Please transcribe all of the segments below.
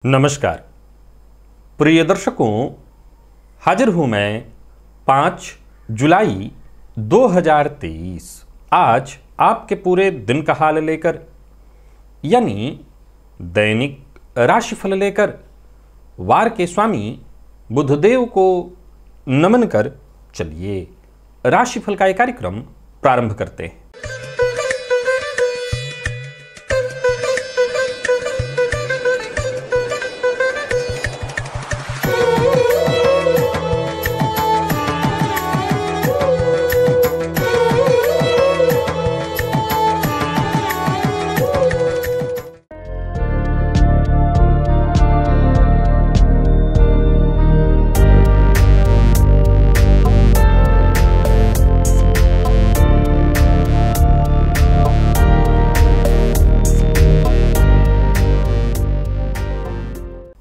नमस्कार प्रिय दर्शकों, हाजिर हूं मैं 5 जुलाई 2023 आज आपके पूरे दिन का हाल लेकर, यानी दैनिक राशिफल लेकर वार के स्वामी बुधदेव को नमन कर चलिए राशिफल का एक कार्यक्रम प्रारंभ करते हैं।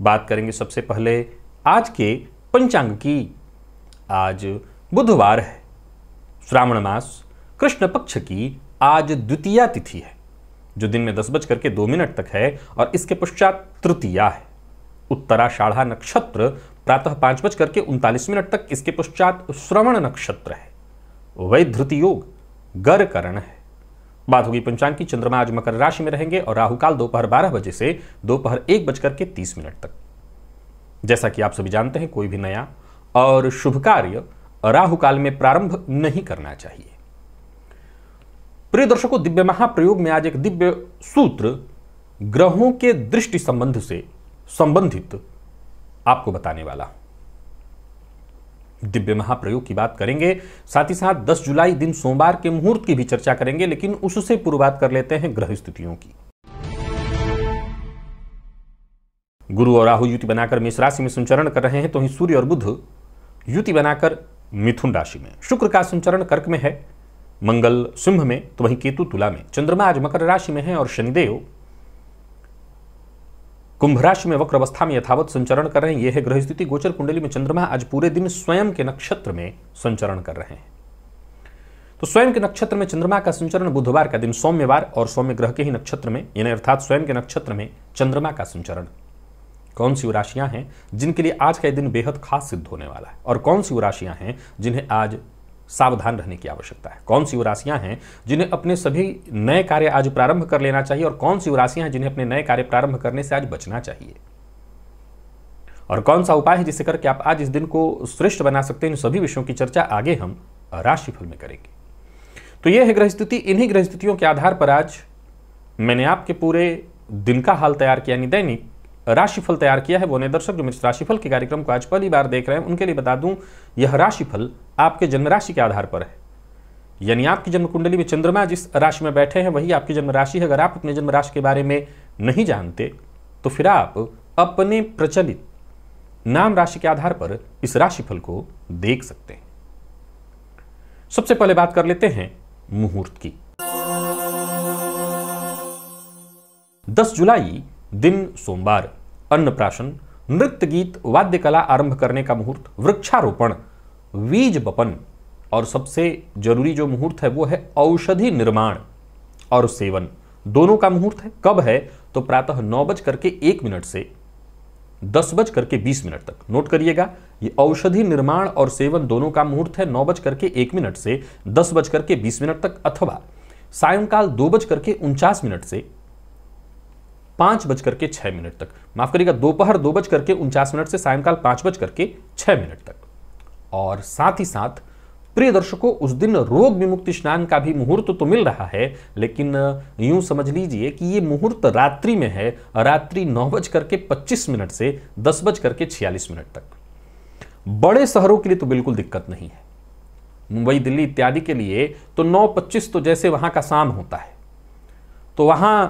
बात करेंगे सबसे पहले आज के पंचांग की। आज बुधवार है, श्रावण मास कृष्ण पक्ष की आज द्वितीया तिथि है, जो दिन में 10:02 तक है और इसके पश्चात तृतीया है। उत्तराषाढ़ा नक्षत्र प्रातः 5:39 तक, इसके पश्चात श्रवण नक्षत्र है। वैधृत योग गर करण है। बात होगी पंचांग की। चंद्रमा आज मकर राशि में रहेंगे और राहुकाल दोपहर 12 बजे से दोपहर 1:30 तक। जैसा कि आप सभी जानते हैं, कोई भी नया और शुभ कार्य राहुकाल में प्रारंभ नहीं करना चाहिए। प्रिय दर्शकों, दिव्य महाप्रयोग में आज एक दिव्य सूत्र ग्रहों के दृष्टि संबंध से संबंधित आपको बताने वाला हूं। दिव्य महाप्रयोग की बात करेंगे, साथ ही साथ 10 जुलाई दिन सोमवार के मुहूर्त की भी चर्चा करेंगे, लेकिन उससे पूर्व बात कर लेते हैं ग्रह स्थितियों की। गुरु और राहु युति बनाकर मेष राशि में संचरण कर रहे हैं, तो वहीं सूर्य और बुध युति बनाकर मिथुन राशि में, शुक्र का संचरण कर्क में है, मंगल सिंह में, तो वहीं केतु तुला में, चंद्रमा आज मकर राशि में है और शनिदेव कुंभ राशि में वक्र अवस्था में यथावत संचरण कर रहे हैं। यह है ग्रह स्थिति। गोचर कुंडली में चंद्रमा आज पूरे दिन स्वयं के नक्षत्र में संचरण कर रहे हैं। तो स्वयं के नक्षत्र में चंद्रमा का संचरण बुधवार का दिन सौम्यवार और सौम्य ग्रह के ही नक्षत्र में, यानी अर्थात स्वयं के नक्षत्र में चंद्रमा का संचरण। कौन सी वो राशियां हैं जिनके लिए आज का दिन बेहद खास सिद्ध होने वाला है, और कौन सी वो राशियां हैं जिन्हें आज सावधान रहने की आवश्यकता है? कौन सी वो राशियां हैं जिन्हें अपने सभी नए कार्य आज प्रारंभ कर लेना चाहिए, और कौन सी वो राशियां हैं जिन्हें अपने नए कार्य प्रारंभ करने से आज बचना चाहिए, और कौन सा उपाय है जिससे करके आप आज इस दिन को श्रेष्ठ बना सकते हैं? इन सभी विषयों की चर्चा आगे हम राशिफल में करेंगे। तो यह है ग्रह स्थिति। इन्हीं ग्रह स्थितियों के आधार पर आज मैंने आपके पूरे दिन का हाल तैयार किया, यानी दैनिक राशिफल तैयार किया है। वो नए दर्शक जो मेरे राशिफल के कार्यक्रम को आज पहली बार देख रहे हैं, उनके लिए बता दूं, यह राशिफल आपके जन्म राशि के आधार पर है, यानी आपकी जन्म कुंडली में चंद्रमा जिस राशि में बैठे हैं वही आपकी जन्म राशि है। अगर आप अपने जन्म राशि के बारे में नहीं जानते तो फिर आप अपने प्रचलित नाम राशि के आधार पर इस राशिफल को देख सकते हैं। सबसे पहले बात कर लेते हैं मुहूर्त की। 10 जुलाई दिन सोमवार, अन्नप्राशन, नृत्य गीत वाद्य कला आरंभ करने का मुहूर्त, वृक्षारोपण, बीज बपन, और सबसे जरूरी जो मुहूर्त है वो है औषधि निर्माण और सेवन, दोनों का मुहूर्त है। कब है? तो प्रातः 9:01 से 10:20 तक। नोट करिएगा, ये औषधि निर्माण और सेवन दोनों का मुहूर्त है 9:01 से 10:20 तक, अथवा सायंकाल 2:49 से 5:06 तक। माफ करिएगा, दोपहर 2:49 से सायंकाल 5:06 तक। और साथ ही साथ प्रिय दर्शकों, उस दिन रोग विमुक्ति स्नान का भी मुहूर्त तो मिल रहा है, लेकिन यूं समझ लीजिए कि ये मुहूर्त रात्रि में है, रात्रि 9:25 से 10:46 तक। बड़े शहरों के लिए तो बिल्कुल दिक्कत नहीं है, मुंबई दिल्ली इत्यादि के लिए तो 9:25 तो जैसे वहां का शाम होता है, तो वहां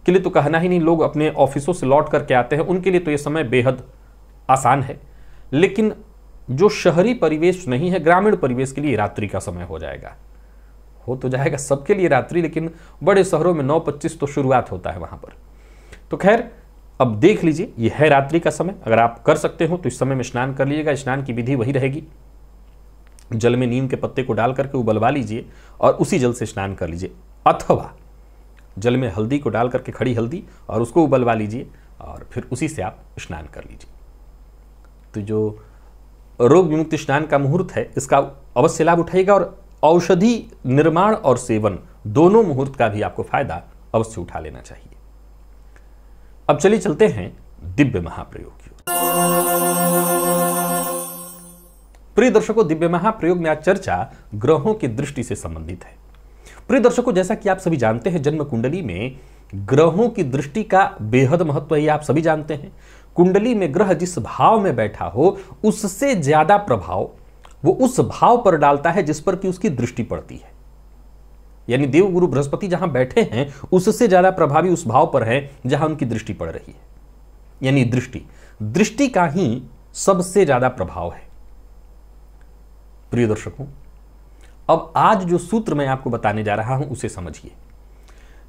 के लिए तो कहना ही नहीं, लोग अपने ऑफिसों से लौट करके आते हैं, उनके लिए तो ये समय बेहद आसान है। लेकिन जो शहरी परिवेश नहीं है, ग्रामीण परिवेश के लिए रात्रि का समय हो जाएगा, हो तो जाएगा सबके लिए रात्रि, लेकिन बड़े शहरों में 9:25 तो शुरुआत होता है वहां पर। तो खैर, अब देख लीजिए, यह है रात्रि का समय। अगर आप कर सकते हो तो इस समय में स्नान कर लीजिएगा। स्नान की विधि वही रहेगी, जल में नीम के पत्ते को डाल करके उबलवा लीजिए और उसी जल से स्नान कर लीजिए, अथवा जल में हल्दी को डाल करके, खड़ी हल्दी, और उसको उबलवा लीजिए और फिर उसी से आप स्नान कर लीजिए। तो जो रोग विमुक्ति स्नान का मुहूर्त है, इसका अवश्य लाभ उठाइएगा और औषधि निर्माण और सेवन दोनों मुहूर्त का भी आपको फायदा अवश्य उठा लेना चाहिए। अब चलिए चलते हैं दिव्य महाप्रयोग की ओर। प्रिय दर्शकों, दिव्य महाप्रयोग में आज चर्चा ग्रहों की दृष्टि से संबंधित है। प्रिय दर्शकों, जैसा कि आप सभी जानते हैं, जन्म कुंडली में ग्रहों की दृष्टि का बेहद महत्व है, आप सभी जानते हैं। कुंडली में ग्रह जिस भाव में बैठा हो उससे ज्यादा प्रभाव वो उस भाव पर डालता है जिस पर कि उसकी दृष्टि पड़ती है। यानी देवगुरु बृहस्पति जहां बैठे हैं उससे ज्यादा प्रभावी उस भाव पर है जहां उनकी दृष्टि पड़ रही है। यानी दृष्टि का ही सबसे ज्यादा प्रभाव है। प्रिय दर्शकों, अब आज जो सूत्र मैं आपको बताने जा रहा हूं उसे समझिए।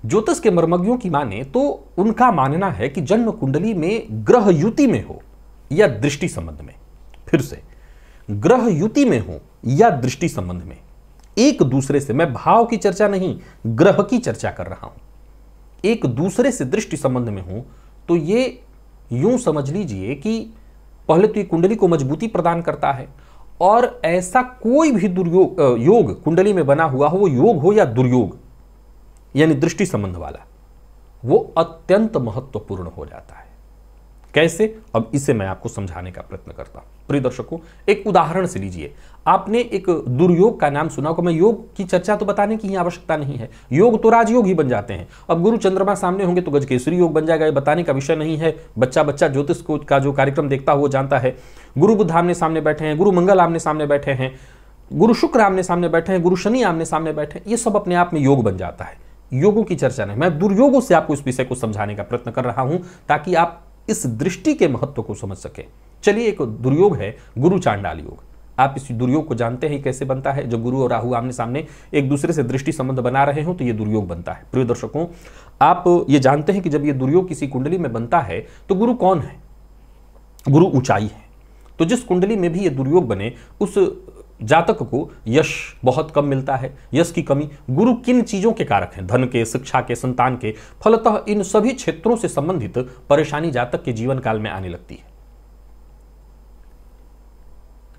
ज्योतिष के मर्मज्ञों की माने तो उनका मानना है कि जन्म कुंडली में ग्रह युति में हो या दृष्टि संबंध में, फिर से ग्रह युति में हो या दृष्टि संबंध में, एक दूसरे से, मैं भाव की चर्चा नहीं ग्रह की चर्चा कर रहा हूं, एक दूसरे से दृष्टि संबंध में हो तो ये यूं समझ लीजिए कि पहले तो ये कुंडली को मजबूती प्रदान करता है और ऐसा कोई भी योग कुंडली में बना हुआ हो, वो योग हो या दुर्योग यानी दृष्टि संबंध वाला, वो अत्यंत महत्वपूर्ण हो जाता है। कैसे? अब इसे मैं आपको समझाने का प्रयत्न करता हूं। प्रिय दर्शकों, एक उदाहरण से लीजिए। आपने एक दुर्योग का नाम सुना होगा। मैं योग की चर्चा तो बताने की ही आवश्यकता नहीं है, योग तो राजयोग ही बन जाते हैं। अब गुरु चंद्रमा सामने होंगे तो गजकेसरी योग बन जाएगा, ये बताने का विषय नहीं है। बच्चा ज्योतिष का जो कार्यक्रम देखता हो वो जानता है। गुरु बुध आमने सामने बैठे हैं, गुरु मंगल आमने सामने बैठे हैं, गुरु शुक्र आमने सामने बैठे हैं, गुरु शनि आमने सामने बैठे हैं, ये सब अपने आप में योग बन जाता है। योगों की चर्चा नहीं, मैं दुर्योगों से आपको इस विषय को समझाने का प्रयत्न कर रहा हूं ताकि आप इस दृष्टि के महत्व को समझ सके। चलिए, एक दुर्योग है गुरु चांडाल योग। आप इस दुर्योग को जानते हैं कैसे बनता है? जब गुरु और राहु आमने सामने एक दूसरे से दृष्टि संबंध बना रहे हो तो यह दुर्योग बनता है। प्रिय दर्शकों, आप ये जानते हैं कि जब यह दुर्योग किसी कुंडली में बनता है तो गुरु कौन है? गुरु ऊंचाई है। तो जिस कुंडली में भी यह दुर्योग बने उस जातक को यश बहुत कम मिलता है। यश की कमी, गुरु किन चीजों के कारक हैं? धन के, शिक्षा के, संतान के। फलतः इन सभी क्षेत्रों से संबंधित परेशानी जातक के जीवन काल में आने लगती है।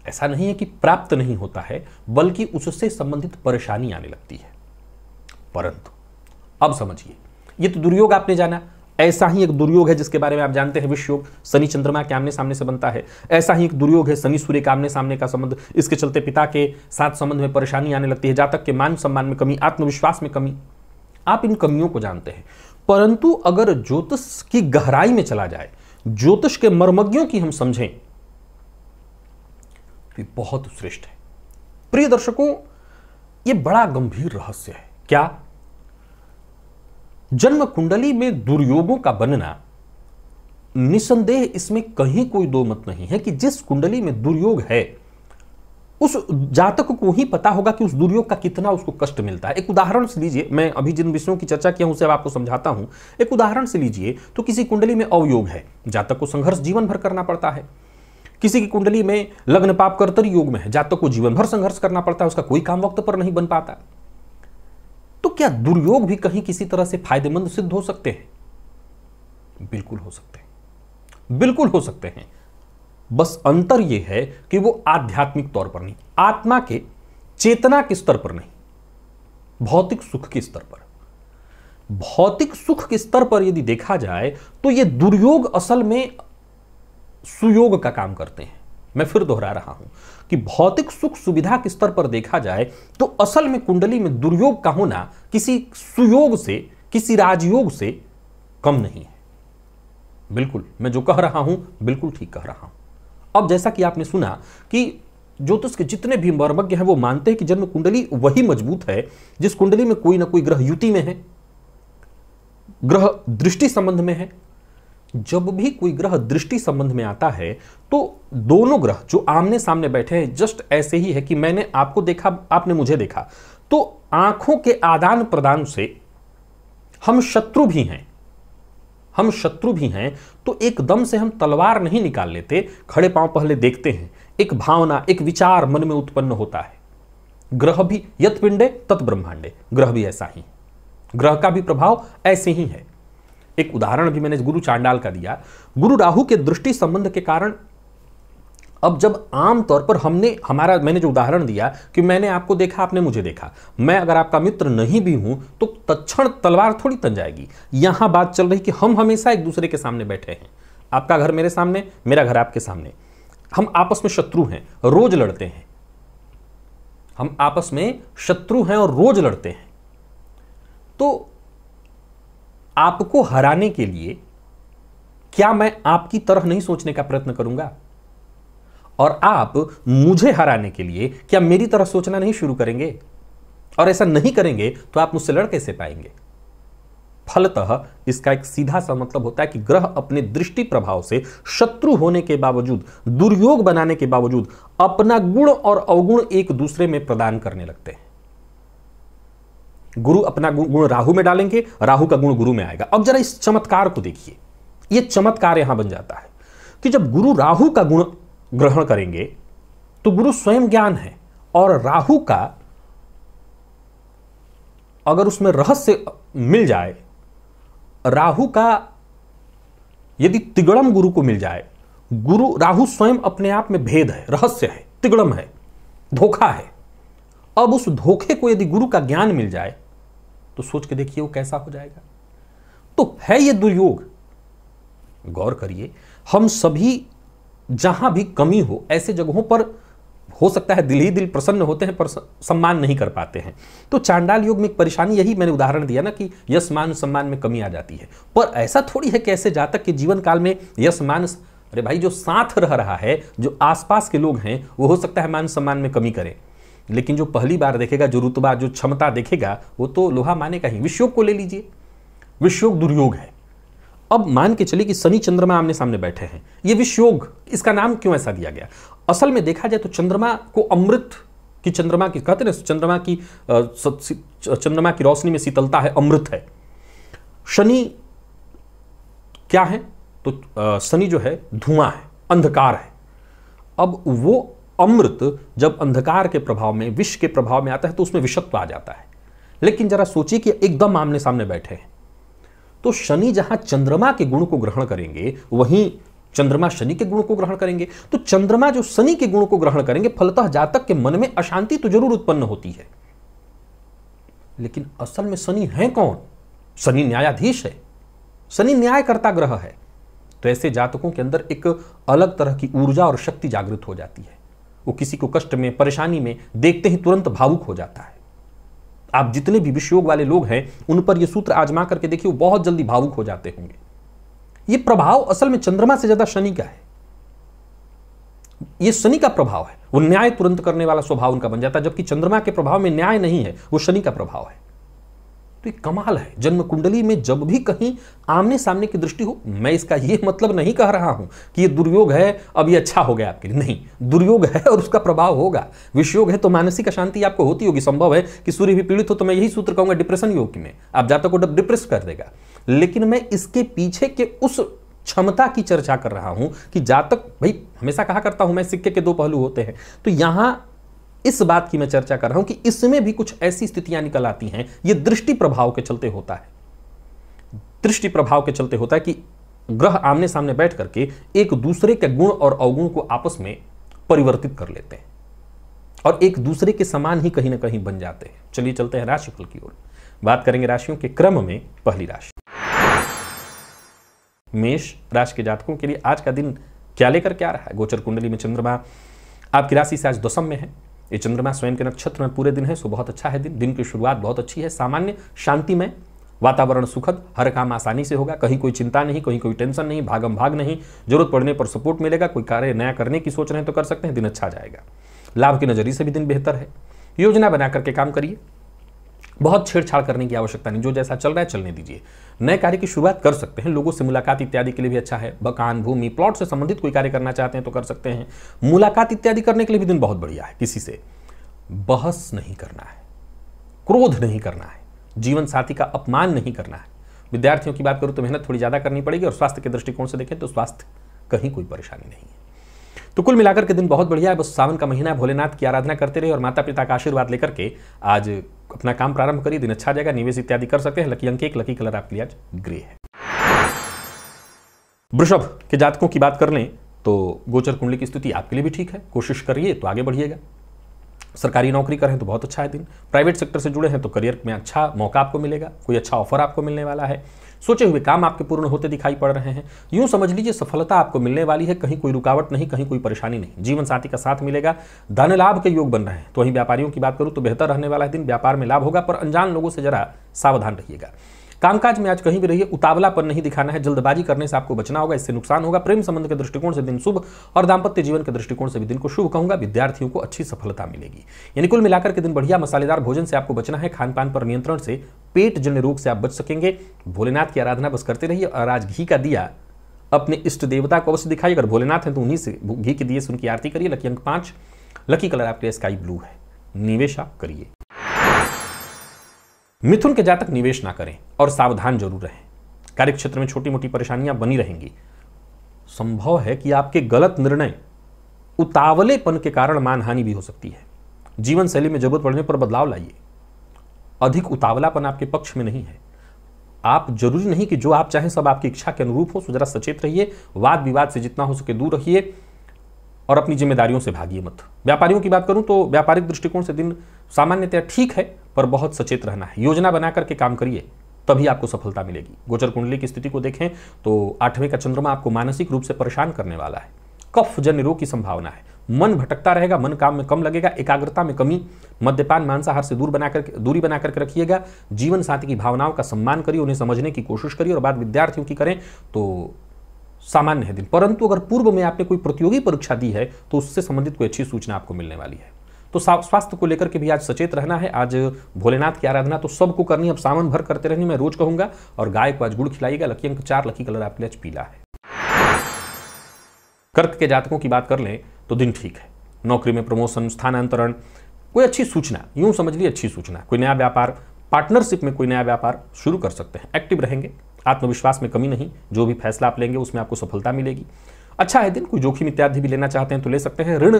ऐसा नहीं है कि प्राप्त नहीं होता है, बल्कि उससे संबंधित परेशानी आने लगती है। परंतु अब समझिए, ये तो दुर्योग आपने जाना। ऐसा ही एक दुर्योग है जिसके बारे में आप जानते हैं, विषयोग, शनि चंद्रमा के आमने सामने से बनता है। ऐसा ही एक दुर्योग है शनि सूर्य के आमने सामने का संबंध। इसके चलते पिता के साथ संबंध में परेशानी आने लगती है, जातक के मान सम्मान में कमी, आत्मविश्वास में कमी। आप इन कमियों को जानते हैं। परंतु अगर ज्योतिष की गहराई में चला जाए, ज्योतिष के मर्मज्ञों की हम समझें तो बहुत श्रेष्ठ है। प्रिय दर्शकों, यह बड़ा गंभीर रहस्य है। क्या? जन्म कुंडली में दुर्योगों का बनना, निसंदेह इसमें कहीं कोई दो मत नहीं है कि जिस कुंडली में दुर्योग है उस जातक को ही पता होगा कि उस दुर्योग का कितना उसको कष्ट मिलता है। एक उदाहरण से लीजिए, मैं अभी जिन विषयों की चर्चा किया हूं उसे आपको समझाता हूं। एक उदाहरण से लीजिए तो किसी कुंडली में अवयोग है, जातक को संघर्ष जीवन भर करना पड़ता है। किसी की कुंडली में लग्न पाप कर्तरी योग में है, जातक को जीवन भर संघर्ष करना पड़ता है, उसका कोई काम वक्त पर नहीं बन पाता। तो क्या दुर्योग भी कहीं किसी तरह से फायदेमंद सिद्ध हो सकते हैं? बिल्कुल हो सकते हैं, बिल्कुल हो सकते हैं। बस अंतर यह है कि वो आध्यात्मिक तौर पर नहीं, आत्मा के चेतना के स्तर पर नहीं, भौतिक सुख के स्तर पर। भौतिक सुख के स्तर पर यदि देखा जाए तो ये दुर्योग असल में सुयोग का काम करते हैं। मैं फिर दोहरा रहा हूं कि भौतिक सुख सुविधा के स्तर पर देखा जाए तो असल में कुंडली में दुर्योग का होना किसी सुयोग से, किसी राजयोग से कम नहीं है। बिल्कुल, मैं जो कह रहा हूं बिल्कुल ठीक कह रहा हूं। अब जैसा कि आपने सुना कि ज्योतिष के जितने भी मर्मज्ञ हैं वो मानते हैं कि जन्म कुंडली वही मजबूत है जिस कुंडली में कोई ना कोई ग्रह युति में है, ग्रह दृष्टि संबंध में है। जब भी कोई ग्रह दृष्टि संबंध में आता है तो दोनों ग्रह जो आमने सामने बैठे हैं, जस्ट ऐसे ही है कि मैंने आपको देखा, आपने मुझे देखा, तो आंखों के आदान प्रदान से हम शत्रु भी हैं, हम शत्रु भी हैं। तो एकदम से हम तलवार नहीं निकाल लेते, खड़े पांव पहले देखते हैं। एक भावना, एक विचार मन में उत्पन्न होता है। ग्रह भी यत् पिंडे तत् ब्रह्मांडे, ग्रह भी ऐसा ही, ग्रह का भी प्रभाव ऐसे ही है। एक उदाहरण भी मैंने गुरु चांडाल का दिया। गुरु राहु के दृष्टि संबंध के कारण अब जब आम तौर पर मैंने जो उदाहरण दिया कि मैंने आपको देखा, आपने मुझे देखा, मैं अगर आपका मित्र नहीं भी हूं तो तत्क्षण तलवार थोड़ी तन जाएगी। यहां बात चल रही कि हम हमेशा एक दूसरे के सामने बैठे हैं, आपका घर मेरे सामने, मेरा घर आपके सामने, हम आपस में शत्रु हैं, रोज लड़ते हैं, हम आपस में शत्रु हैं और रोज लड़ते हैं। तो आपको हराने के लिए क्या मैं आपकी तरह नहीं सोचने का प्रयत्न करूंगा? और आप मुझे हराने के लिए क्या मेरी तरह सोचना नहीं शुरू करेंगे? और ऐसा नहीं करेंगे तो आप मुझसे लड़ कैसे पाएंगे? फलतः इसका एक सीधा सा मतलब होता है कि ग्रह अपने दृष्टि प्रभाव से शत्रु होने के बावजूद, दुर्योग बनाने के बावजूद अपना गुण और अवगुण एक दूसरे में प्रदान करने लगते हैं। गुरु अपना गुण राहु में डालेंगे, राहु का गुण गुरु में आएगा। अब जरा इस चमत्कार को देखिए, यह चमत्कार यहां बन जाता है कि जब गुरु राहु का गुण ग्रहण करेंगे तो गुरु स्वयं ज्ञान है, और राहु का अगर उसमें रहस्य मिल जाए, राहु का यदि तिगड़म गुरु को मिल जाए, गुरु राहु स्वयं अपने आप में भेद है, रहस्य है, तिगड़म है, धोखा है। अब उस धोखे को यदि गुरु का ज्ञान मिल जाए तो सोच के देखिए वो कैसा हो जाएगा। तो है ये दुर्योग। गौर करिए, हम सभी जहां भी कमी हो ऐसे जगहों पर हो सकता है दिल ही दिल प्रसन्न होते हैं पर सम्मान नहीं कर पाते हैं। तो चांडाल योग में एक परेशानी, यही मैंने उदाहरण दिया ना कि यश मान सम्मान में कमी आ जाती है। पर ऐसा थोड़ी है कि ऐसे जातक के जीवन काल में यश मान, अरे भाई जो साथ रह रहा है, जो आसपास के लोग हैं, वो हो सकता है मान सम्मान में कमी करे, लेकिन जो पहली बार देखेगा, जो रुतबा, जो क्षमता देखेगा, वो तो लोहा मानेगा ही। विषयोग को ले लीजिए, विषयोग दुर्योग है। अब मान के चलिए कि शनि चंद्रमा आमने सामने बैठे हैं, ये विषयोग, इसका नाम क्यों ऐसा दिया गया? असल में देखा जाए तो चंद्रमा को अमृत की, चंद्रमा की कहते हैं, चंद्रमा की रोशनी में शीतलता है, अमृत है। शनि क्या है? तो शनि जो है धुआं है, अंधकार है। अब वो अमृत जब अंधकार के प्रभाव में, विष के प्रभाव में आता है तो उसमें विषत्व आ जाता है। लेकिन जरा सोचिए कि एकदम आमने सामने बैठे हैं, तो शनि जहां चंद्रमा के गुण को ग्रहण करेंगे, वहीं चंद्रमा शनि के गुण को ग्रहण करेंगे। तो चंद्रमा जो शनि के गुण को ग्रहण करेंगे, फलतः जातक के मन में अशांति तो जरूर उत्पन्न होती है। लेकिन असल में शनि है कौन? शनि न्यायाधीश है, शनि न्यायकर्ता ग्रह है। तो ऐसे जातकों के अंदर एक अलग तरह की ऊर्जा और शक्ति जागृत हो जाती है। वो किसी को कष्ट में, परेशानी में देखते ही तुरंत भावुक हो जाता है। आप जितने भी विषयोग वाले लोग हैं उन पर यह सूत्र आजमा करके देखिए, वो बहुत जल्दी भावुक हो जाते होंगे। यह प्रभाव असल में चंद्रमा से ज्यादा शनि का है, यह शनि का प्रभाव है। वो न्याय तुरंत करने वाला स्वभाव उनका बन जाता है, जबकि चंद्रमा के प्रभाव में न्याय नहीं है, वो शनि का प्रभाव है। तो ये कमाल है। जन्म कुंडली में जब भी कहीं आमने सामने की दृष्टि हो, मैं इसका ये मतलब नहीं कह रहा हूं कि ये दुर्योग है, अब ये अच्छा हो गया आपके लिए, नहीं, दुर्योग है और उसका प्रभाव होगा। विषयोग है तो मानसिक अशांति आपको होती होगी। संभव है कि सूर्य भी पीड़ित हो, तो मैं यही सूत्र कहूंगा डिप्रेशन योग में आप जातक को डिप्रेस कर देगा। लेकिन मैं इसके पीछे के उस क्षमता की चर्चा कर रहा हूं कि जातक, भाई हमेशा कहा करता हूं मैं, सिक्के के दो पहलू होते हैं। तो यहां इस बात की मैं चर्चा कर रहा हूं कि इसमें भी कुछ ऐसी स्थितियां निकल आती हैं। यह दृष्टि प्रभाव के चलते होता है, दृष्टि प्रभाव के चलते होता है कि ग्रह आमने सामने बैठ करके एक दूसरे के गुण और अवगुण को आपस में परिवर्तित कर लेते हैं और एक दूसरे के समान ही कहीं ना कहीं बन जाते हैं। चलिए चलते हैं राशिफल की ओर, बात करेंगे राशियों के क्रम में। पहली राशि मेष राशि के जातकों के लिए आज का दिन क्या लेकर क्या रहा है? गोचर कुंडली में चंद्रमा आपकी राशि से आज दशम में है। ये चंद्रमा स्वयं के नक्षत्र में पूरे दिन है, सो बहुत अच्छा है दिन। दिन की शुरुआत बहुत अच्छी है, सामान्य शांतिमय वातावरण, सुखद, हर काम आसानी से होगा, कहीं कोई चिंता नहीं, कहीं कोई टेंशन नहीं, भागम भाग नहीं, जरूरत पड़ने पर सपोर्ट मिलेगा। कोई कार्य नया करने की सोच रहे हैं तो कर सकते हैं, दिन अच्छा जाएगा। लाभ के नजरिए से भी दिन बेहतर है। योजना बना करके काम करिए, बहुत छेड़छाड़ करने की आवश्यकता नहीं, जो जैसा चल रहा है चलने दीजिए। नए कार्य की शुरुआत कर सकते हैं, लोगों से मुलाकात इत्यादि के लिए भी अच्छा है। मकान, भूमि, प्लॉट से संबंधित कोई कार्य करना चाहते हैं तो कर सकते हैं। मुलाकात इत्यादि करने के लिए भी दिन बहुत बढ़िया है। किसी से बहस नहीं करना है, क्रोध नहीं करना है, जीवन साथी का अपमान नहीं करना है। विद्यार्थियों की बात करूं तो मेहनत थोड़ी ज्यादा करनी पड़ेगी, और स्वास्थ्य के दृष्टिकोण से देखें तो स्वास्थ्य कहीं कोई परेशानी नहीं है। तो कुल मिलाकर के दिन बहुत बढ़िया है। बस सावन का महीना है, भोलेनाथ की आराधना करते रहे और माता पिता का आशीर्वाद लेकर के आज अपना काम प्रारंभ करिए, दिन अच्छा जाएगा। निवेश इत्यादि कर सकते हैं। लकी अंक 1, लकी कलर आपके लिए आज ग्रे है। वृषभ के जातकों की बात कर लें तो गोचर कुंडली की स्थिति आपके लिए भी ठीक है, कोशिश करिए तो आगे बढ़िएगा। सरकारी नौकरी कर रहे हैं तो बहुत अच्छा है दिन। प्राइवेट सेक्टर से जुड़े हैं तो करियर में अच्छा मौका आपको मिलेगा, कोई अच्छा ऑफर आपको मिलने वाला है। सोचे हुए काम आपके पूर्ण होते दिखाई पड़ रहे हैं। यूं समझ लीजिए सफलता आपको मिलने वाली है, कहीं कोई रुकावट नहीं, कहीं कोई परेशानी नहीं। जीवन साथी का साथ मिलेगा, धन लाभ के योग बन रहे हैं। तो वहीं व्यापारियों की बात करूं तो बेहतर रहने वाला है दिन, व्यापार में लाभ होगा, पर अनजान लोगों से जरा सावधान रहिएगा। कामकाज में आज कहीं भी रहिए, उतावलापन नहीं दिखाना है, जल्दबाजी करने से आपको बचना होगा, इससे नुकसान होगा। प्रेम संबंध के दृष्टिकोण से दिन शुभ और दाम्पत्य जीवन के दृष्टिकोण से भी दिन को शुभ कहूंगा। विद्यार्थियों को अच्छी सफलता मिलेगी। यानी कुल मिलाकर के दिन बढ़िया। मसालेदार भोजन से आपको बचना है, खान पान पर नियंत्रण से पेट जन्य रोग से आप बच सकेंगे। भोलेनाथ की आराधना बस करते रहिए और आज घी का दिया अपने इष्ट देवता को अवश्य दिखाइए। अगर भोलेनाथ हैं तो उन्हीं से घी के दिए से उनकी आरती करिए। लकी अंक 5, लकी कलर आपके स्काई ब्लू है, निवेश आप करिए। मिथुन के जातक निवेश ना करें और सावधान जरूर रहें। कार्यक्षेत्र में छोटी मोटी परेशानियां बनी रहेंगी। संभव है कि आपके गलत निर्णय, उतावलेपन के कारण मानहानि भी हो सकती है। जीवन शैली में जरूरत पड़ने पर बदलाव लाइए। अधिक उतावलापन आपके पक्ष में नहीं है। आप जरूरी नहीं कि जो आप चाहें सब आपकी इच्छा के अनुरूप हो, तो जरा सचेत रहिए। वाद विवाद से जितना हो सके दूर रहिए और अपनी जिम्मेदारियों से भागिए मत। व्यापारियों की बात करूं तो व्यापारिक दृष्टिकोण से दिन सामान्यतः ठीक है, पर बहुत सचेत रहना है। योजना बना करके काम करिए, तभी आपको सफलता मिलेगी। गोचर कुंडली की स्थिति को देखें तो 8वें का चंद्रमा आपको मानसिक रूप से परेशान करने वाला है। कफ जन्य रोग की संभावना है। मन भटकता रहेगा, मन काम में कम लगेगा, एकाग्रता में कमी। मद्यपान मांसाहार से दूरी बना करके रखिएगा। जीवन साथी की भावनाओं का सम्मान करिए, उन्हें समझने की कोशिश करिए। और बात विद्यार्थियों की करें तो सामान्य है दिन, परंतु अगर पूर्व में आपने कोई प्रतियोगी परीक्षा दी है तो उससे संबंधित कोई अच्छी सूचना आपको मिलने वाली है। तो स्वास्थ्य को लेकर के भी आज सचेत रहना है। आज भोलेनाथ की आराधना तो सबको करनी है, अब सावन भर करते रहनी, मैं रोज कहूंगा। और गाय को आज गुड़ खिलाइएगा। लकी अंक 4, लकी कलर आपके लिए पीला है। कर्क के जातकों की बात कर लें तो दिन ठीक है। नौकरी में प्रमोशन, स्थानांतरण, कोई अच्छी सूचना, यूं समझ लीजिए अच्छी सूचना। कोई नया व्यापार, पार्टनरशिप में कोई नया व्यापार शुरू कर सकते हैं। एक्टिव रहेंगे, आत्मविश्वास में कमी नहीं। जो भी फैसला आप लेंगे उसमें आपको सफलता मिलेगी। अच्छा है दिन। कोई जोखिम इत्यादि भी लेना चाहते हैं तो ले सकते हैं। ऋण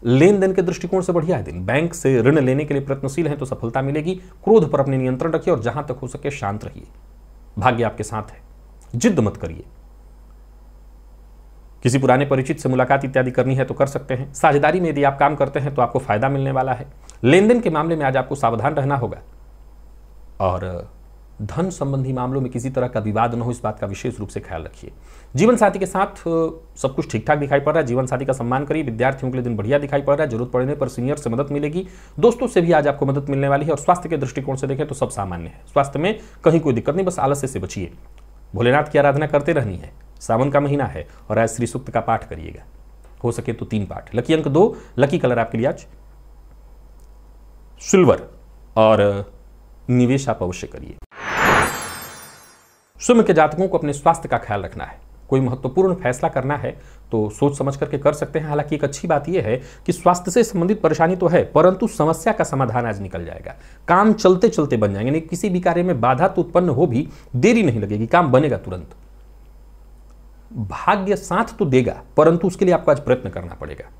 लेन देन के दृष्टिकोण से बढ़िया है दिन। बैंक से ऋण लेने के लिए प्रयत्नशील हैं तो सफलता मिलेगी। क्रोध पर अपने नियंत्रण रखिए और जहां तक हो सके शांत रहिए। भाग्य आपके साथ है, जिद मत करिए। किसी पुराने परिचित से मुलाकात इत्यादि करनी है तो कर सकते हैं। साझेदारी में यदि आप काम करते हैं तो आपको फायदा मिलने वाला है। लेन देन के मामले में आज आपको सावधान रहना होगा और धन संबंधी मामलों में किसी तरह का विवाद न हो, इस बात का विशेष रूप से ख्याल रखिए। जीवन साथी के साथ सब कुछ ठीक ठाक दिखाई पड़ रहा है। जीवन साथी का सम्मान करिए। विद्यार्थियों के लिए दिन बढ़िया दिखाई पड़ रहा है। जरूरत पड़ने पर सीनियर से मदद मिलेगी। दोस्तों से भी आज आपको मदद मिलने वाली है। और स्वास्थ्य के दृष्टिकोण से देखें तो सब सामान्य है। स्वास्थ्य में कहीं कोई दिक्कत नहीं, बस आलस्य से बचिए। भोलेनाथ की आराधना करते रहनी है। सावन का महीना है और आज श्री सूक्त का पाठ करिएगा, हो सके तो 3 पाठ। लकी अंक 2, लकी कलर आपके लिए आज सिल्वर और निवेश आप अवश्य करिए। सिंह के जातकों को अपने स्वास्थ्य का ख्याल रखना है। कोई महत्वपूर्ण फैसला करना है तो सोच समझ करके कर सकते हैं। हालांकि एक अच्छी बात यह है कि स्वास्थ्य से संबंधित परेशानी तो है, परंतु समस्या का समाधान आज निकल जाएगा। काम चलते चलते बन जाएंगे। किसी भी कार्य में बाधा तो उत्पन्न हो भी देरी नहीं लगेगी, काम बनेगा तुरंत। भाग्य साथ तो देगा, परंतु उसके लिए आपको आज प्रयत्न करना पड़ेगा।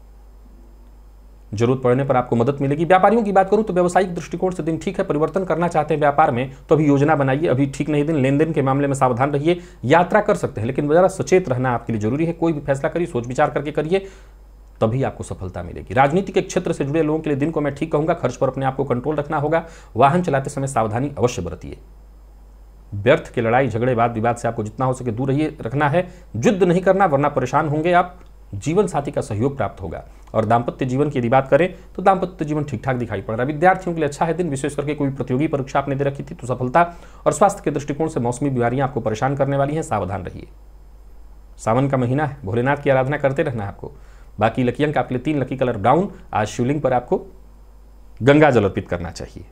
जरूरत पड़ने पर आपको मदद मिलेगी। व्यापारियों की बात करूं तो व्यावसायिक दृष्टिकोण से दिन ठीक है। परिवर्तन करना चाहते हैं व्यापार में तो अभी योजना बनाइए, अभी ठीक नहीं दिन। लेन देन के मामले में सावधान रहिए। यात्रा कर सकते हैं लेकिन जरा सचेत रहना आपके लिए जरूरी है। कोई भी फैसला करिए सोच विचार करके करिए, तभी आपको सफलता मिलेगी। राजनीति के क्षेत्र से जुड़े लोगों के लिए दिन को मैं ठीक कहूंगा। खर्च पर अपने आप को कंट्रोल रखना होगा। वाहन चलाते समय सावधानी अवश्य बरतिए। व्यर्थ के लड़ाई झगड़े वाद विवाद से आपको जितना हो सके दूर रखना है। युद्ध नहीं करना वरना परेशान होंगे आप। जीवन साथी का सहयोग प्राप्त होगा। और दाम्पत्य जीवन की यदि बात करें तो दाम्पत्य जीवन ठीक ठाक दिखाई पड़ रहा है। विद्यार्थियों के लिए अच्छा है दिन। विशेष करके कोई प्रतियोगी परीक्षा आपने दे रखी थी तो सफलता। और स्वास्थ्य के दृष्टिकोण से मौसमी बीमारियां आपको परेशान करने वाली हैं, सावधान रहिए। सावन का महीना है, भोलेनाथ की आराधना करते रहना है आपको। बाकी लकी अंक आपके लिए 3, लकी कलर ब्राउन। आज शिवलिंग पर आपको गंगा जल अर्पित करना चाहिए।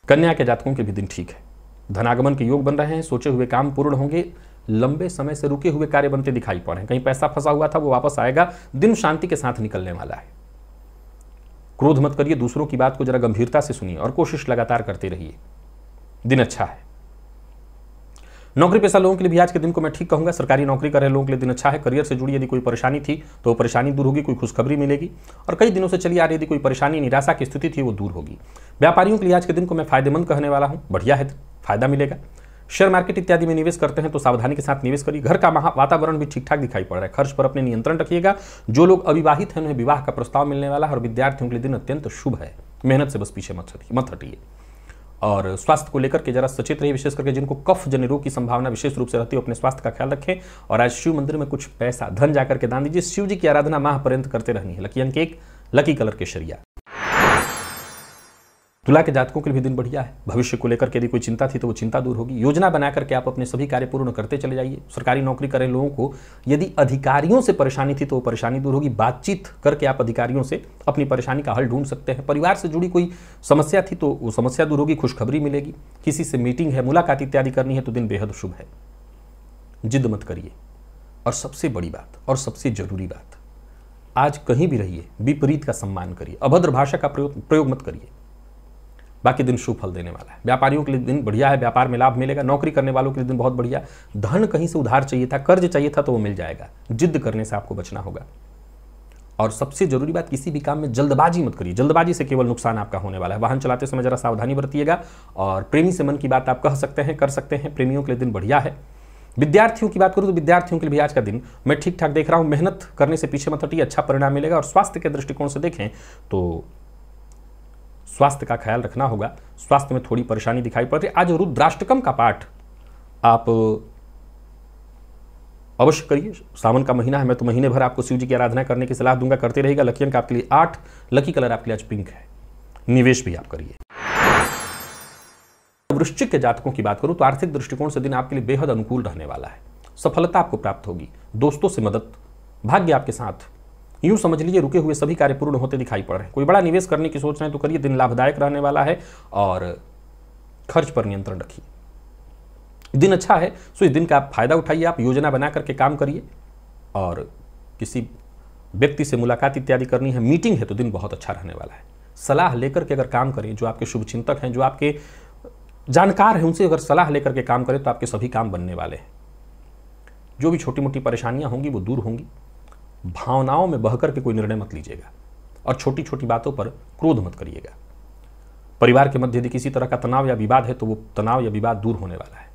कन्या के जातकों के भी दिन ठीक है। धनागमन के योग बन रहे हैं। सोचे हुए काम पूर्ण होंगे। लंबे समय से रुके हुए कार्य बनते दिखाई पड़ रहे हैं। कहीं पैसा फंसा हुआ था वो वापस आएगा। दिन शांति के साथ निकलने वाला है। क्रोध मत करिए। दूसरों की बात को जरा गंभीरता से सुनिए और कोशिश लगातार करते रहिए। दिन अच्छा है। नौकरी पेशा लोगों के लिए भी आज के दिन को मैं ठीक कहूंगा। सरकारी नौकरी कर रहे लोगों के लिए दिन अच्छा है। करियर से जुड़ी यदि कोई परेशानी थी तो वो परेशानी दूर होगी। कोई खुशखबरी मिलेगी। और कई दिनों से चली आ रही यदि कोई परेशानी, निराशा की स्थिति थी वो दूर होगी। व्यापारियों के लिए आज के दिन को मैं फायदेमंद कहने वाला हूं। बढ़िया है, फायदा मिलेगा। शेयर मार्केट इत्यादि में निवेश करते हैं तो सावधानी के साथ निवेश करिए। घर का वातावरण भी ठीक ठाक दिखाई पड़ रहा है। खर्च पर अपने नियंत्रण रखिएगा। जो लोग अविवाहित हैं उन्हें विवाह का प्रस्ताव मिलने वाला है और विद्यार्थियों के लिए दिन अत्यंत शुभ है। मेहनत से बस पीछे मत हटिए। और स्वास्थ्य को लेकर के जरा सचेत रहिए, विशेष करके जिनको कफ जन्य रोग की संभावना विशेष रूप से रहती है, अपने स्वास्थ्य का ख्याल रखें। और आज शिव मंदिर में कुछ पैसा धन जाकर के दान दीजिए। शिव जी की आराधना माह पर्यंत करते रहनी है। लकी अंक 1, लकी कलर केसरिया। तुला के जातकों के लिए भी दिन बढ़िया है। भविष्य को लेकर के यदि कोई चिंता थी तो वो चिंता दूर होगी। योजना बना करके आप अपने सभी कार्य पूर्ण करते चले जाइए। सरकारी नौकरी कर रहे लोगों को यदि अधिकारियों से परेशानी थी तो वो परेशानी दूर होगी। बातचीत करके आप अधिकारियों से अपनी परेशानी का हल ढूंढ सकते हैं। परिवार से जुड़ी कोई समस्या थी तो वो समस्या दूर होगी, खुशखबरी मिलेगी। किसी से मीटिंग है, मुलाकात इत्यादि करनी है तो दिन बेहद शुभ है। जिद मत करिए। और सबसे बड़ी बात और सबसे जरूरी बात, आज कहीं भी रहिए विपरीत का सम्मान करिए। अभद्र भाषा का प्रयोग मत करिए। बाकी दिन शुभ फल देने वाला है। व्यापारियों के लिए दिन बढ़िया है, व्यापार में लाभ मिलेगा। नौकरी करने वालों के लिए दिन बहुत बढ़िया। धन कहीं से उधार चाहिए था, कर्ज चाहिए था तो वो मिल जाएगा। जिद करने से आपको बचना होगा। और सबसे जरूरी बात, किसी भी काम में जल्दबाजी मत करिए। जल्दबाजी से केवल नुकसान आपका होने वाला है। वाहन चलाते समय जरा सावधानी बरतिएगा। और प्रेमी से मन की बात आप कह सकते हैं, कर सकते हैं। प्रेमियों के लिए दिन बढ़िया है। विद्यार्थियों की बात करूं तो विद्यार्थियों के लिए भी आज का दिन मैं ठीक ठाक देख रहा हूं। मेहनत करने से पीछे मत हटिए, अच्छा परिणाम मिलेगा। और स्वास्थ्य के दृष्टिकोण से देखें तो स्वास्थ्य का ख्याल रखना होगा। स्वास्थ्य में थोड़ी परेशानी दिखाई पड़ रही है। आज रुद्राष्टकम का पाठ आप अवश्य करिए। सावन का महीना है, मैं तो महीने भर आपको शिव जी की आराधना करने की सलाह दूंगा, करते रहेगा। लकी अंक आपके लिए 8, लकी कलर आपके लिए आज पिंक है। निवेश भी आप करिए। वृश्चिक के जातकों की बात करूं तो आर्थिक दृष्टिकोण से दिन आपके लिए बेहद अनुकूल रहने वाला है। सफलता आपको प्राप्त होगी। दोस्तों से मदद, भाग्य आपके साथ। यूं समझ लीजिए रुके हुए सभी कार्य पूर्ण होते दिखाई पड़ रहे हैं। कोई बड़ा निवेश करने की सोच रहे हैं तो करिए, दिन लाभदायक रहने वाला है। और खर्च पर नियंत्रण रखिए। दिन अच्छा है, सो इस दिन का आप फायदा उठाइए। आप योजना बना करके काम करिए। और किसी व्यक्ति से मुलाकात इत्यादि करनी है, मीटिंग है तो दिन बहुत अच्छा रहने वाला है। सलाह लेकर के अगर काम करें, जो आपके शुभचिंतक हैं, जो आपके जानकार हैं, उनसे अगर सलाह लेकर के काम करें तो आपके सभी काम बनने वाले हैं। जो भी छोटी मोटी परेशानियां होंगी वो दूर होंगी। भावनाओं में बहकर के कोई निर्णय मत लीजिएगा। और छोटी छोटी बातों पर क्रोध मत करिएगा। परिवार के मध्य यदि किसी तरह का तनाव या विवाद है तो वो तनाव या विवाद दूर होने वाला है।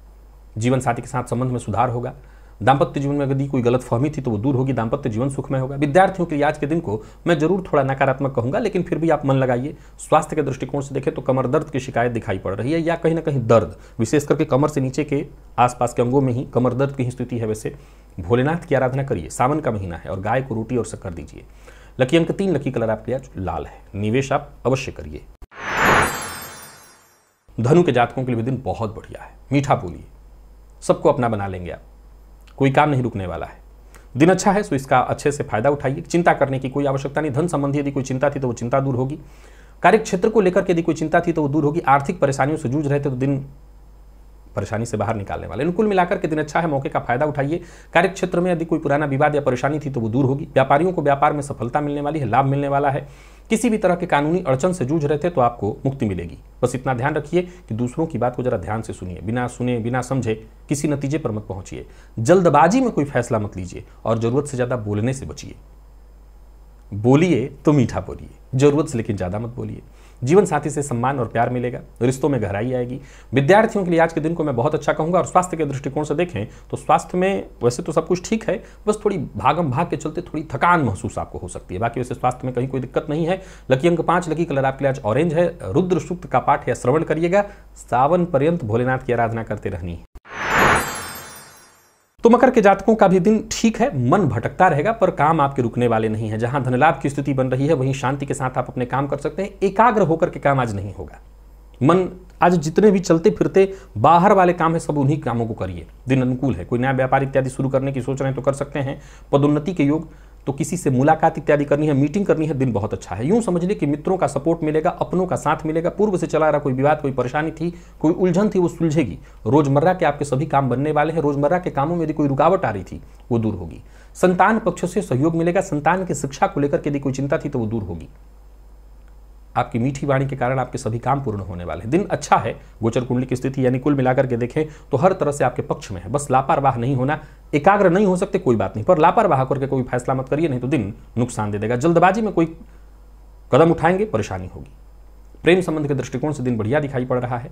जीवन साथी के साथ संबंध में सुधार होगा। दाम्पत्य जीवन में यदि कोई गलतफहमी थी तो वो दूर होगी। दाम्पत्य जीवन सुखमय होगा। विद्यार्थियों के लिए आज के दिन को मैं जरूर थोड़ा नकारात्मक कहूंगा, लेकिन फिर भी आप मन लगाइए। स्वास्थ्य के दृष्टिकोण से देखें तो कमर दर्द की शिकायत दिखाई पड़ रही है, या कहीं ना कहीं दर्द, विशेष करके कमर से नीचे के आसपास के अंगों में ही कमर दर्द की स्थिति है। वैसे भोलेनाथ की आराधना करिए। सावन का महीना है और गाय को रोटी और शक्कर दीजिए। लकी अंक 3, लकी कलर आपके आज लाल है। निवेश आप अवश्य करिए। धनु के जातकों के लिए भी दिन बहुत बढ़िया है। मीठा बोलिए, सबको अपना बना लेंगे आप। कोई काम नहीं रुकने वाला है। दिन अच्छा है, सो इसका अच्छे से फायदा उठाइए। चिंता करने की कोई आवश्यकता नहीं। धन संबंधी यदि कोई चिंता थी तो वो चिंता दूर होगी। कार्य क्षेत्र को लेकर के यदि कोई चिंता थी तो वो दूर होगी। आर्थिक परेशानियों से जूझ रहे थे तो दिन परेशानी से बाहर निकालने वाले। कुल मिलाकर के दिन अच्छा है। मौके का फायदा उठाइए। कार्य क्षेत्र में यदि कोई पुराना विवाद या परेशानी थी तो वो दूर होगी। व्यापारियों को व्यापार में सफलता मिलने वाली है, लाभ मिलने वाला है। किसी भी तरह के कानूनी अड़चन से जूझ रहे थे तो आपको मुक्ति मिलेगी। बस इतना ध्यान रखिए कि दूसरों की बात को जरा ध्यान से सुनिए। बिना सुने बिना समझे किसी नतीजे पर मत पहुंचिए। जल्दबाजी में कोई फैसला मत लीजिए और जरूरत से ज्यादा बोलने से बचिए। बोलिए तो मीठा बोलिए, जरूरत से लेकिन ज्यादा मत बोलिए। जीवन साथी से सम्मान और प्यार मिलेगा। रिश्तों में गहराई आएगी। विद्यार्थियों के लिए आज के दिन को मैं बहुत अच्छा कहूंगा। और स्वास्थ्य के दृष्टिकोण से देखें तो स्वास्थ्य में वैसे तो सब कुछ ठीक है, बस थोड़ी भागम भाग के चलते थोड़ी थकान महसूस आपको हो सकती है। बाकी वैसे स्वास्थ्य में कहीं कोई दिक्कत नहीं है। लकी अंक 5, लकी कलर आपके लिए आज ऑरेंज है। रुद्र सूक्त का पाठ या श्रवण करिएगा। सावन पर्यंत भोलेनाथ की आराधना करते रहनी है। तो मकर के जातकों का भी दिन ठीक है। मन भटकता रहेगा पर काम आपके रुकने वाले नहीं है। जहां धनलाभ की स्थिति बन रही है वहीं शांति के साथ आप अपने काम कर सकते हैं। एकाग्र होकर के काम आज नहीं होगा। मन आज जितने भी चलते फिरते बाहर वाले काम है सब उन्हीं कामों को करिए। दिन अनुकूल है। कोई नया व्यापार इत्यादि शुरू करने की सोच रहे हैं तो कर सकते हैं। पदोन्नति के योग, तो किसी से मुलाकात इत्यादि करनी है, मीटिंग करनी है, दिन बहुत अच्छा है। यूं समझ लीजिए कि मित्रों का सपोर्ट मिलेगा, अपनों का साथ मिलेगा। पूर्व से चला रहा कोई विवाद, कोई परेशानी थी, कोई उलझन थी, वो सुलझेगी। रोजमर्रा के आपके सभी काम बनने वाले हैं। रोजमर्रा के कामों में यदि कोई रुकावट आ रही थी वो दूर होगी। संतान पक्ष से सहयोग मिलेगा। संतान की शिक्षा को लेकर यदि कोई चिंता थी तो वो दूर होगी। आपकी मीठी वाणी के कारण आपके सभी काम पूर्ण होने वाले हैं। दिन अच्छा है। गोचर कुंडली की स्थिति यानी कुल मिलाकर के देखें तो हर तरह से आपके पक्ष में है। बस लापरवाह नहीं होना। एकाग्र नहीं हो सकते कोई बात नहीं, पर लापरवाह करके कोई फैसला मत करिए, नहीं तो दिन नुकसान दे देगा। जल्दबाजी में कोई कदम उठाएंगे परेशानी होगी। प्रेम संबंध के दृष्टिकोण से दिन बढ़िया दिखाई पड़ रहा है।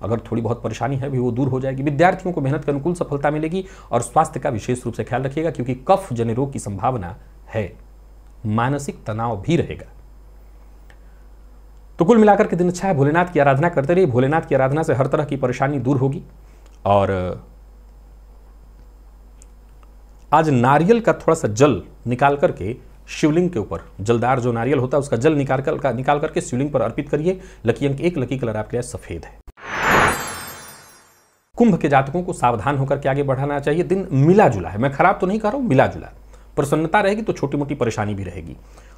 अगर थोड़ी बहुत परेशानी है भी वो दूर हो जाएगी। विद्यार्थियों को मेहनत के अनुकूल सफलता मिलेगी और स्वास्थ्य का विशेष रूप से ख्याल रखिएगा क्योंकि कफ जन्य रोग की संभावना है। मानसिक तनाव भी रहेगा। तो कुल मिलाकर के दिन अच्छा है। भोलेनाथ की आराधना करते रहिए। भोलेनाथ की आराधना से हर तरह की परेशानी दूर होगी। और आज नारियल का थोड़ा सा जल निकाल करके शिवलिंग के ऊपर, जलदार जो नारियल होता है उसका जल निकाल करके शिवलिंग पर अर्पित करिए। लकी अंक 1, लकी कलर आपके लिए सफेद है। कुंभ के जातकों को सावधान होकर के आगे बढ़ाना चाहिए। दिन मिला जुला है, मैं खराब तो नहीं कह रहा हूं, मिला जुला। प्रसन्नता रहेगी तो छोटी मोटी परेशानी भी रहेगी।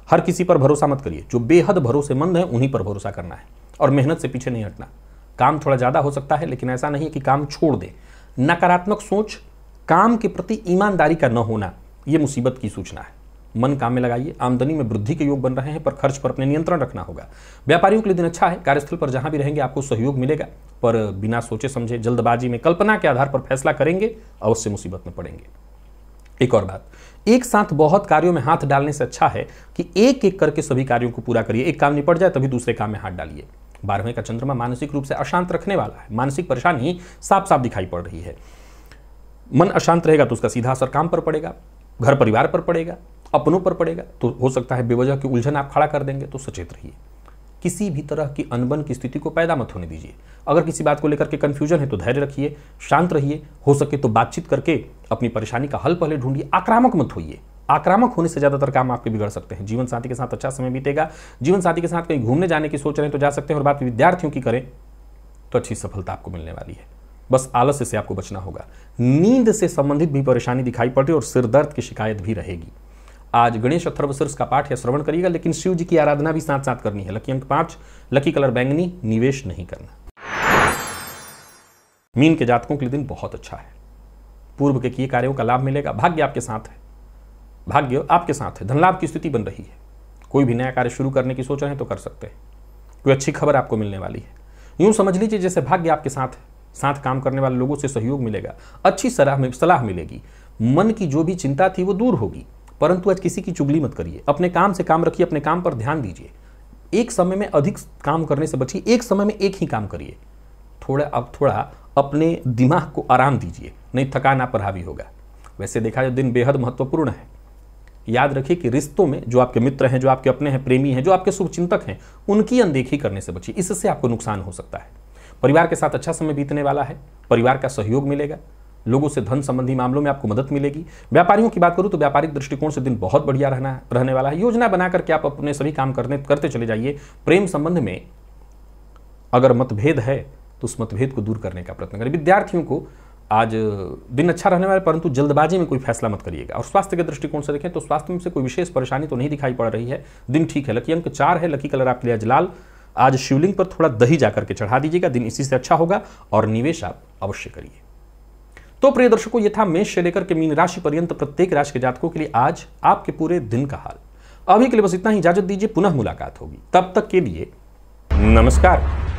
हर किसी पर भरोसा मत करिए, जो बेहद भरोसेमंद है उन्हीं पर भरोसा करना है और मेहनत से पीछे नहीं हटना। काम थोड़ा ज्यादा हो सकता है लेकिन ऐसा नहीं है कि काम छोड़ दे। नकारात्मक सोच, काम के प्रति ईमानदारी का न होना, यह मुसीबत की सूचना है। मन काम में लगाइए। आमदनी में वृद्धि के योग बन रहे हैं पर खर्च पर अपने नियंत्रण रखना होगा। व्यापारियों के लिए दिन अच्छा है। कार्यस्थल पर जहां भी रहेंगे आपको सहयोग मिलेगा, पर बिना सोचे समझे जल्दबाजी में कल्पना के आधार पर फैसला करेंगे, अवश्य मुसीबत में पड़ेंगे। एक और बात, एक साथ बहुत कार्यों में हाथ डालने से अच्छा है कि एक एक करके सभी कार्यों को पूरा करिए। एक काम निपट जाए तभी दूसरे काम में हाथ डालिए। 12वें का चंद्रमा मानसिक रूप से अशांत रखने वाला है। मानसिक परेशानी साफ साफ दिखाई पड़ रही है। मन अशांत रहेगा तो उसका सीधा असर काम पर पड़ेगा, घर परिवार पर पड़ेगा, अपनों पर पड़ेगा। तो हो सकता है बेवजह की उलझन आप खड़ा कर देंगे। तो सचेत रहिए। किसी भी तरह की अनबन की स्थिति को पैदा मत होने दीजिए। अगर किसी बात को लेकर के कंफ्यूजन है तो धैर्य रखिए, शांत रहिए। हो सके तो बातचीत करके अपनी परेशानी का हल पहले ढूंढिए। आक्रामक मत होइए। आक्रामक होने से ज्यादातर काम आपके बिगड़ सकते हैं। जीवन साथी के साथ अच्छा समय बीतेगा। जीवन साथी के साथ कहीं घूमने जाने की सोच रहे हैं तो जा सकते हैं। और बात विद्यार्थियों की करें तो अच्छी सफलता आपको मिलने वाली है। बस आलस्य से आपको बचना होगा। नींद से संबंधित भी परेशानी दिखाई पड़ रही है और सिर दर्द की शिकायत भी रहेगी। आज गणेश अथर्वशीर्ष का पाठ या श्रवण करिएगा, लेकिन शिव जी की आराधना भी साथ साथ करनी है। लकी अंक 5, लकी कलर बैंगनी, निवेश नहीं करना। मीन के जातकों के लिए दिन बहुत अच्छा है। पूर्व के किए कार्यों का लाभ मिलेगा। भाग्य आपके साथ है। भाग्य आपके साथ है। धन लाभ की स्थिति बन रही है। कोई भी नया कार्य शुरू करने की सोच रहे हैं तो कर सकते हैं। कोई अच्छी खबर आपको मिलने वाली है। यूं समझ लीजिए जैसे भाग्य आपके साथ है। साथ काम करने वाले लोगों से सहयोग मिलेगा। अच्छी सलाह मिलेगी। मन की जो भी चिंता थी वो दूर होगी। परंतु आज किसी की चुगली मत करिए। अपने काम से काम रखिए। अपने काम पर ध्यान दीजिए। एक समय में अधिक काम करने से बचिए। एक समय में एक ही काम करिए। थोड़ा अपने दिमाग को आराम दीजिए, नहीं थकान आप पर हावी होगा। वैसे देखा जाए दिन बेहद महत्वपूर्ण है। याद रखिए कि रिश्तों में जो आपके मित्र हैं, जो आपके अपने हैं, प्रेमी हैं, जो आपके शुभचिंतक हैं, उनकी अनदेखी करने से बचिए। इससे आपको नुकसान हो सकता है। परिवार के साथ अच्छा समय बीतने वाला है। परिवार का सहयोग मिलेगा। लोगों से धन संबंधी मामलों में आपको मदद मिलेगी। व्यापारियों की बात करूं तो व्यापारिक दृष्टिकोण से दिन बहुत बढ़िया रहने वाला है। योजना बनाकर के आप अपने सभी काम करते चले जाइए। प्रेम संबंध में अगर मतभेद है तो उस मतभेद को दूर करने का प्रयत्न करें। विद्यार्थियों को आज दिन अच्छा रहने वाला है, परंतु जल्दबाजी में कोई फैसला मत करिएगा। और स्वास्थ्य के दृष्टिकोण से देखें तो स्वास्थ्य में से कोई विशेष परेशानी तो नहीं दिखाई पड़ रही है। दिन ठीक है। लकी अंक 4 है। लकी कलर आपके लिए आज लाल। आज शिवलिंग पर थोड़ा दही जाकर के चढ़ा दीजिएगा। दिन इसी से अच्छा होगा और निवेश आप अवश्य करिए। तो प्रिय दर्शकों, ये था मेष से लेकर के मीन राशि पर्यंत प्रत्येक राशि के जातकों के लिए आज आपके पूरे दिन का हाल। अभी के लिए बस इतना ही। इजाजत दीजिए, पुनः मुलाकात होगी। तब तक के लिए नमस्कार।